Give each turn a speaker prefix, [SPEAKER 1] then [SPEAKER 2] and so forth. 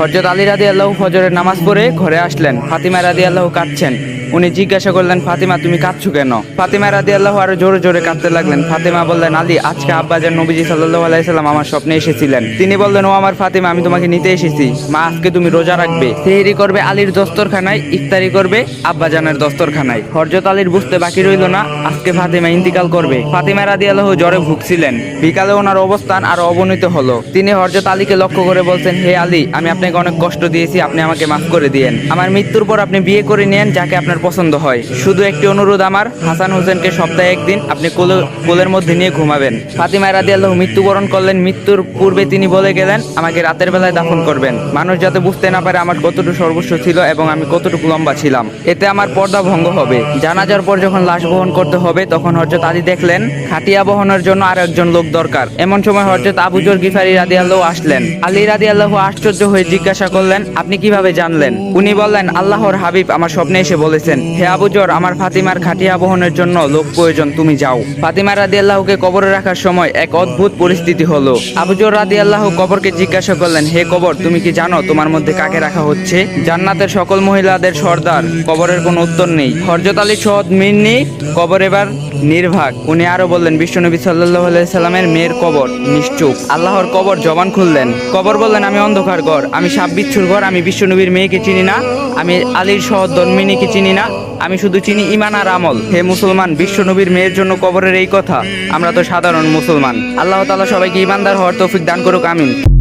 [SPEAKER 1] হযরত আলী রাদিয়াল্লাহু ফজরের নামাজ পড়ে ঘরে আসলেন। ফাতিমা রাদিয়াল্লাহু কাঁদছেন। উনি জিজ্ঞাসা করলেন, ফাতিমা তুমি কাঁদছো কেন? ফাতিমা রাদিয়াল্লাহু আরো জোরে জোরে কাঁদতে লাগলেন। ফাতিমা বললেন, আলী, আজকে আব্বাজান নবীজি সাল্লাল্লাহু আলাইহি সাল্লাম আমার স্বপ্নে এসেছিলেন। তিনি বললেন, ও আমার ফাতিমা, আমি তোমাকে নিতে এসেছি। মা, আজকে তুমি রোজা রাখবে। সেহরি করবে আলীর দস্তরখানায়, ইফতারি করবে আব্বাজানের দস্তরখানায়। হযরত আলীর বুঝতে বাকি রইল না, আজকে ফাতিমা ইন্তিকাল করবে। ফাতিমা রাদিয়াল্লাহু জ্বরে ভুগছিলেন। বিকালে ওনার অবস্থান আরো অবনতি হলো। তিনি হযরত আলীকে লক্ষ্য করে বলছেন, হে আলী, আমি আপনাকে অনেক কষ্ট দিয়েছি, আপনি আমাকে মাফ করে দিয়েন। আমার মৃত্যুর পর আপনি বিয়ে করে নেন যাকে আপনার পছন্দ হয়। শুধু একটি অনুরোধ আমার, হাসান হোসেনকে সপ্তাহে একদিন আপনি কোলের মধ্যে নিয়ে ঘুমাবেন। ফাতিমা রাদিয়াল্লাহু মৃত্যুবরণ করলেন। মৃত্যুর পূর্বে তিনি বলে গেলেন, আমাকে রাতের বেলায় দাফন করবেন, মানুষ যাতে বুঝতে না পারে আমার কতটুকু সর্বস্ব ছিল এবং আমি কতটুকু লম্বা ছিলাম। এতে আমার পর্দা ভঙ্গ হবে। জানাজার পর যখন লাশ বহন করতে হবে, তখন হযরত আলী দেখলেন খাটিয়া বহনের জন্য আর একজন লোক দরকার। এমন সময় হযরত আবু যর গিফারি রাদিয়াল্লাহু আসলেন। আলী রাদিয়াল্লাহু আশ্চর্য হয়ে জিজ্ঞাসা করলেন, আপনি কিভাবে জানলেন? উনি বললেন, আল্লাহর হাবিব আমার স্বপ্নে এসে বলেছেন, হে আবু যর, আমার ফাতিমার খাটিয়া বহনের জন্য লোক প্রয়োজন, তুমি যাও। ফাতিমা রাদিয়াল্লাহুকে কবরে রাখার সময় এক অদ্ভুত পরিস্থিতি হলো। আবু যর রাদিয়াল্লাহু কবরকে জিজ্ঞাসা করলেন, হে কবর, তুমি কি জানো তোমার মধ্যে কাকে রাখা হচ্ছে? জান্নাতের সকল মহিলাদের সর্দার। কবরের কোনো উত্তর নেই। হযরত আলী সহদ মিন্নি, কবর এবার নির্ভাগ। উনি আরো বললেন, বিশ্বনবী সাল্লাল্লাহু আলাইহি সাল্লামের মেয়ের কবর নিশ্চুপ। আল্লাহর কবর জবান খুললেন। কবর বললেন, আমি অন্ধকার ঘর, আমি সাপ বিচ্ছুর ঘর, আমি বিশ্বনবীর মেয়েকে চিনি না, আমি আলীর সহদ ধর্মিনীকে চিনি না, আমি শুধু চিনি ঈমান আর আমল। হে মুসলমান, বিশ্বনবীর মেয়ের জন্য কবরের এই কথা? আমরা তো সাধারণ মুসলমান। আল্লাহ তাআলা সবাইকে ঈমানদার হওয়ার তৌফিক দান করুক, আমিন।